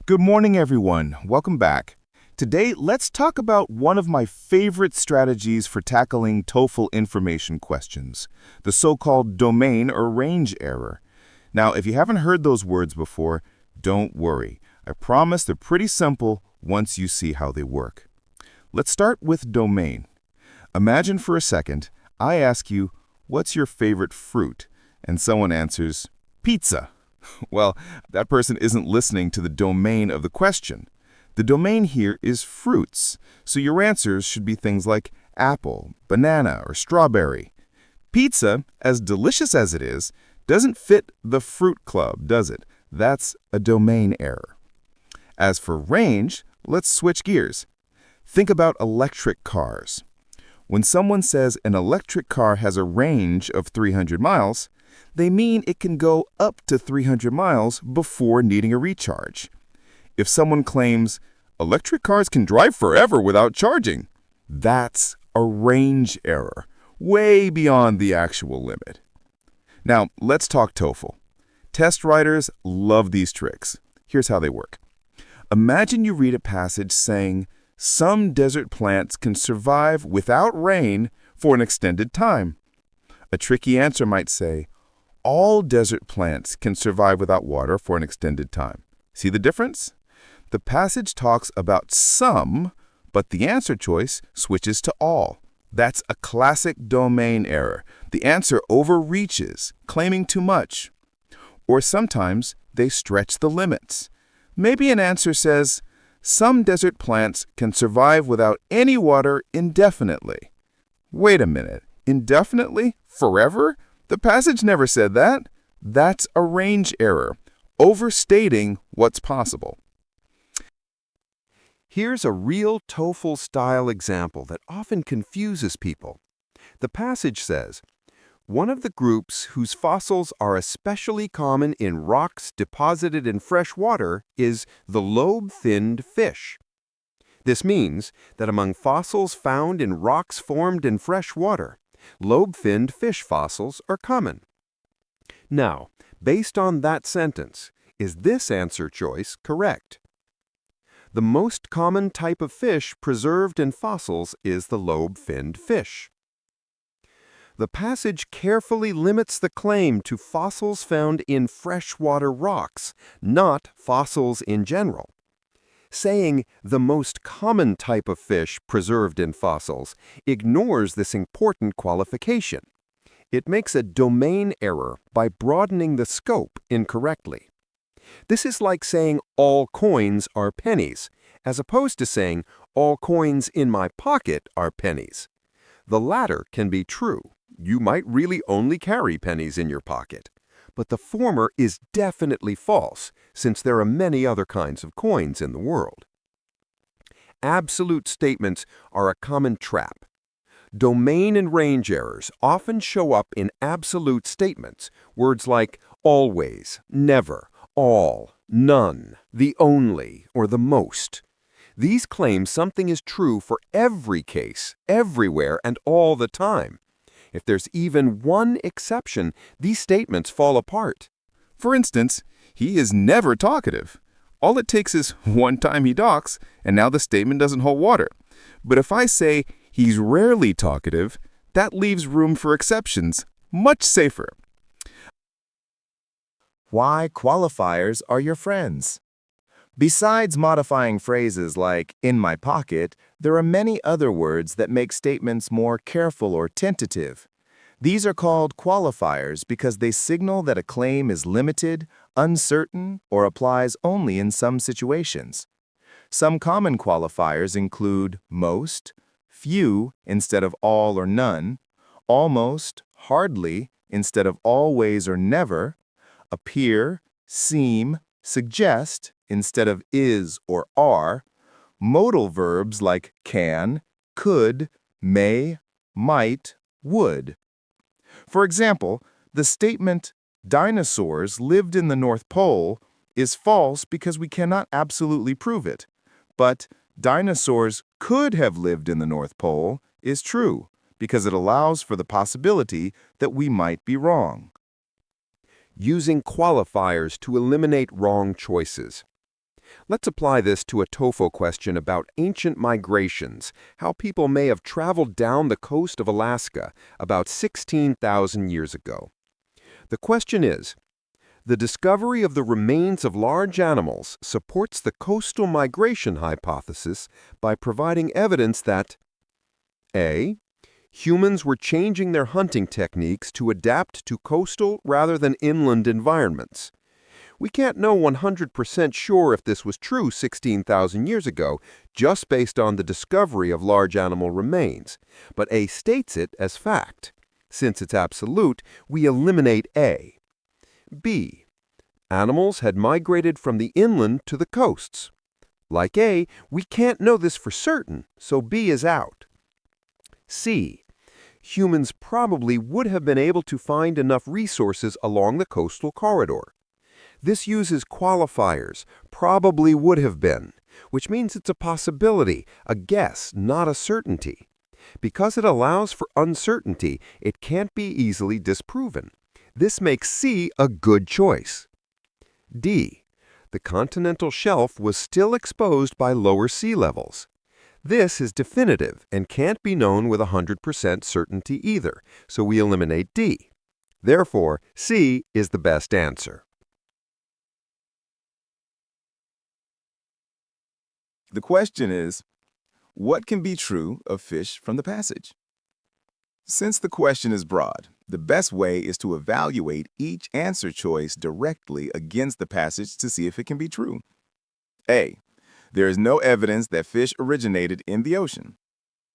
Good morning, everyone. Welcome back. Today, let's talk about one of my favorite strategies for tackling TOEFL information questions, the so-called domain or range error. Now, if you haven't heard those words before, don't worry. I promise they're pretty simple once you see how they work. Let's start with domain. Imagine for a second, I ask you, what's your favorite fruit? And someone answers, pizza. Well, that person isn't listening to the domain of the question. The domain here is fruits, so your answers should be things like apple, banana, or strawberry. Pizza, as delicious as it is, doesn't fit the fruit club, does it? That's a domain error. As for range, let's switch gears. Think about electric cars. When someone says an electric car has a range of 300 miles, they mean it can go up to 300 miles before needing a recharge. If someone claims, electric cars can drive forever without charging, that's a range error, way beyond the actual limit. Now, let's talk TOEFL. Test writers love these tricks. Here's how they work. Imagine you read a passage saying, some desert plants can survive without rain for an extended time. A tricky answer might say, all desert plants can survive without water for an extended time. See the difference? The passage talks about some, but the answer choice switches to all. That's a classic domain error. The answer overreaches, claiming too much. Or sometimes they stretch the limits. Maybe an answer says, some desert plants can survive without any water indefinitely. Wait a minute, indefinitely? Forever? The passage never said that. That's a range error, overstating what's possible. Here's a real TOEFL-style example that often confuses people. The passage says, one of the groups whose fossils are especially common in rocks deposited in fresh water is the lobe-finned fish. This means that among fossils found in rocks formed in fresh water, lobe-finned fish fossils are common. Now, based on that sentence, is this answer choice correct? The most common type of fish preserved in fossils is the lobe-finned fish. The passage carefully limits the claim to fossils found in freshwater rocks, not fossils in general. Saying the most common type of fish preserved in fossils ignores this important qualification. It makes a domain error by broadening the scope incorrectly. This is like saying all coins are pennies, as opposed to saying all coins in my pocket are pennies. The latter can be true. You might really only carry pennies in your pocket. But the former is definitely false, since there are many other kinds of coins in the world. Absolute statements are a common trap. Domain and range errors often show up in absolute statements, words like always, never, all, none, the only, or the most. These claim something is true for every case, everywhere, and all the time. If there's even one exception, these statements fall apart. For instance, he is never talkative. All it takes is one time he talks, and now the statement doesn't hold water. But if I say he's rarely talkative, that leaves room for exceptions, much safer. Why qualifiers are your friends? Besides modifying phrases like in my pocket, there are many other words that make statements more careful or tentative. These are called qualifiers because they signal that a claim is limited, uncertain, or applies only in some situations. Some common qualifiers include most, few instead of all or none, almost, hardly instead of always or never, appear, seem, suggest instead of is or are, modal verbs like can, could, may, might, would. For example, the statement, dinosaurs lived in the North Pole, is false because we cannot absolutely prove it. But dinosaurs could have lived in the North Pole is true because it allows for the possibility that we might be wrong. Using qualifiers to eliminate wrong choices. Let's apply this to a TOEFL question about ancient migrations, how people may have traveled down the coast of Alaska about 16,000 years ago. The question is, the discovery of the remains of large animals supports the coastal migration hypothesis by providing evidence that A. Humans were changing their hunting techniques to adapt to coastal rather than inland environments. We can't know 100% sure if this was true 16,000 years ago, just based on the discovery of large animal remains, but A states it as fact. Since it's absolute, we eliminate A. B. Animals had migrated from the inland to the coasts. Like A, we can't know this for certain, so B is out. C. Humans probably would have been able to find enough resources along the coastal corridor. This uses qualifiers, probably would have been, which means it's a possibility, a guess, not a certainty. Because it allows for uncertainty, it can't be easily disproven. This makes C a good choice. D. The continental shelf was still exposed by lower sea levels. This is definitive and can't be known with 100% certainty either, so we eliminate D. Therefore, C is the best answer. The question is, what can be true of fish from the passage? Since the question is broad, the best way is to evaluate each answer choice directly against the passage to see if it can be true. A. There is no evidence that fish originated in the ocean.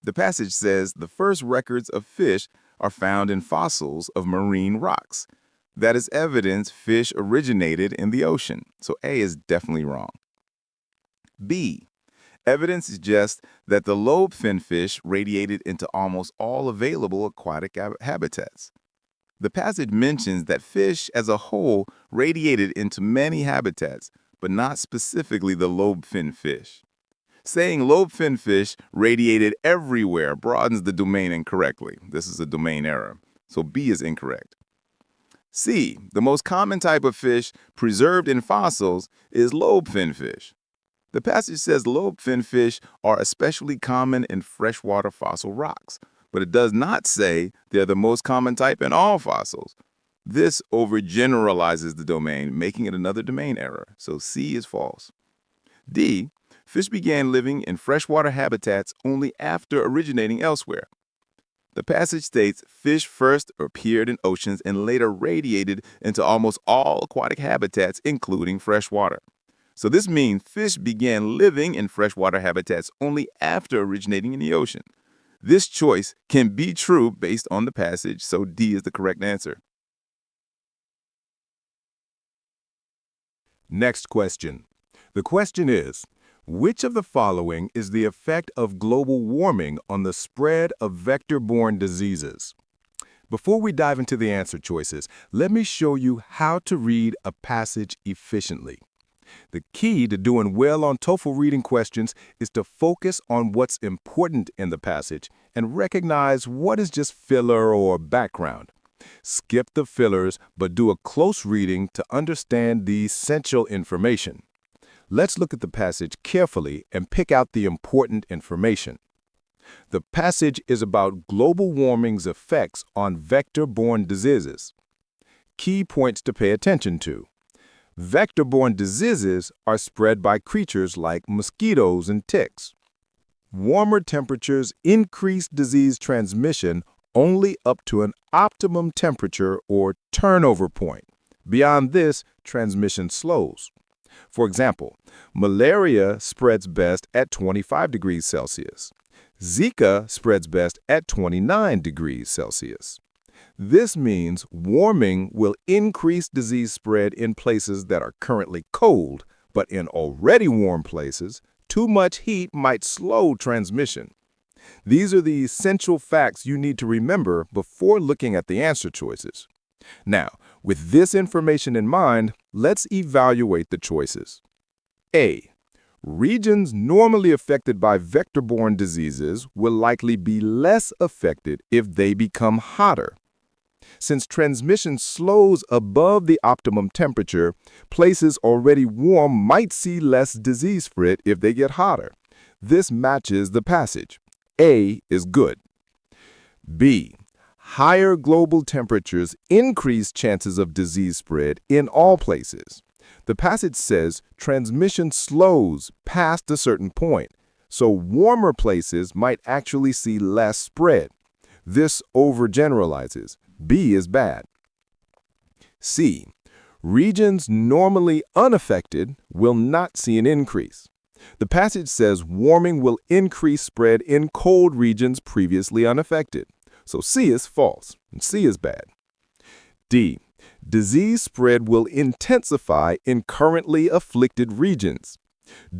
The passage says the first records of fish are found in fossils of marine rocks. That is evidence fish originated in the ocean, so A is definitely wrong. B. Evidence suggests that the lobe-fin fish radiated into almost all available aquatic habitats. The passage mentions that fish as a whole radiated into many habitats, but not specifically the lobe-fin fish. Saying lobe-fin fish radiated everywhere broadens the domain incorrectly. This is a domain error, so B is incorrect. C. The most common type of fish preserved in fossils is lobe-fin fish. The passage says lobe-fin fish are especially common in freshwater fossil rocks, but it does not say they're the most common type in all fossils. This overgeneralizes the domain, making it another domain error, so C is false. D. Fish began living in freshwater habitats only after originating elsewhere. The passage states fish first appeared in oceans and later radiated into almost all aquatic habitats, including freshwater. So this means fish began living in freshwater habitats only after originating in the ocean. This choice can be true based on the passage, so D is the correct answer. Next question. The question is, which of the following is the effect of global warming on the spread of vector-borne diseases? Before we dive into the answer choices, let me show you how to read a passage efficiently. The key to doing well on TOEFL reading questions is to focus on what's important in the passage and recognize what is just filler or background. Skip the fillers, but do a close reading to understand the essential information. Let's look at the passage carefully and pick out the important information. The passage is about global warming's effects on vector-borne diseases. Key points to pay attention to. Vector-borne diseases are spread by creatures like mosquitoes and ticks. Warmer temperatures increase disease transmission only up to an optimum temperature or turnover point. Beyond this, transmission slows. For example, malaria spreads best at 25 degrees Celsius. Zika spreads best at 29 degrees Celsius. This means warming will increase disease spread in places that are currently cold, but in already warm places, too much heat might slow transmission. These are the essential facts you need to remember before looking at the answer choices. Now, with this information in mind, let's evaluate the choices. A. Regions normally affected by vector-borne diseases will likely be less affected if they become hotter. Since transmission slows above the optimum temperature, places already warm might see less disease spread if they get hotter. This matches the passage. A is good. B. Higher global temperatures increase chances of disease spread in all places. The passage says transmission slows past a certain point, so warmer places might actually see less spread. This overgeneralizes. B is bad. C. Regions normally unaffected will not see an increase. The passage says warming will increase spread in cold regions previously unaffected. So C is false, and C is bad. D. Disease spread will intensify in currently afflicted regions.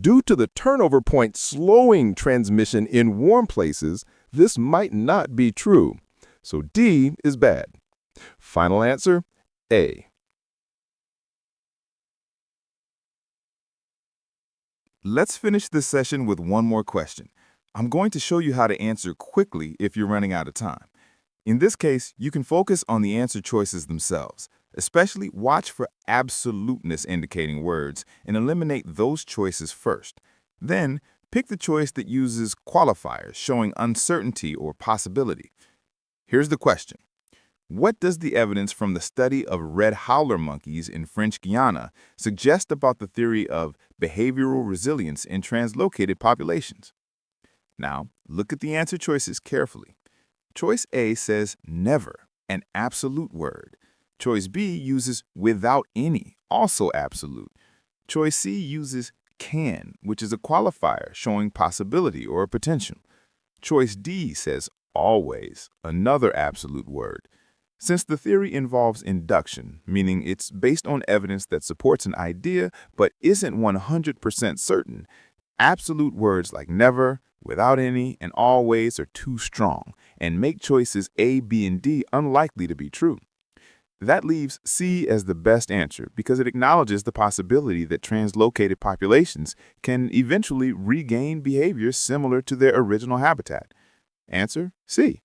Due to the turnover point slowing transmission in warm places, this might not be true. So D is bad. Final answer, A. Let's finish this session with one more question. I'm going to show you how to answer quickly if you're running out of time. In this case, you can focus on the answer choices themselves. Especially watch for absoluteness indicating words and eliminate those choices first. Then, pick the choice that uses qualifiers showing uncertainty or possibility. Here's the question. What does the evidence from the study of red howler monkeys in French Guiana suggest about the theory of behavioral resilience in translocated populations? Now, look at the answer choices carefully. Choice A says never, an absolute word. Choice B uses without any, also absolute. Choice C uses can, which is a qualifier showing possibility or potential. Choice D says always, another absolute word. Since the theory involves induction, meaning it's based on evidence that supports an idea but isn't 100% certain, absolute words like never, without any, and always are too strong and make choices A, B, and D unlikely to be true. That leaves C as the best answer because it acknowledges the possibility that translocated populations can eventually regain behaviors similar to their original habitat. Answer C.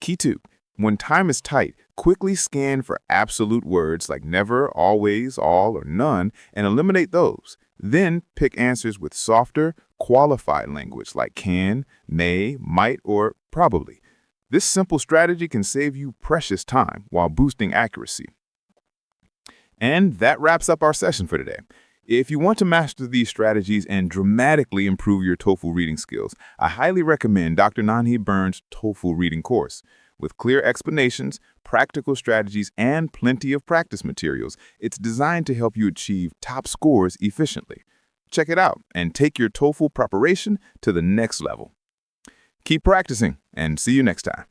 Key 2. When time is tight, quickly scan for absolute words like never, always, all, or none and eliminate those. Then pick answers with softer, qualified language like can, may, might, or probably. This simple strategy can save you precious time while boosting accuracy. And that wraps up our session for today. If you want to master these strategies and dramatically improve your TOEFL reading skills, I highly recommend Dr. Nanhi Burns' TOEFL Reading course. With clear explanations, practical strategies, and plenty of practice materials, it's designed to help you achieve top scores efficiently. Check it out and take your TOEFL preparation to the next level. Keep practicing, and see you next time.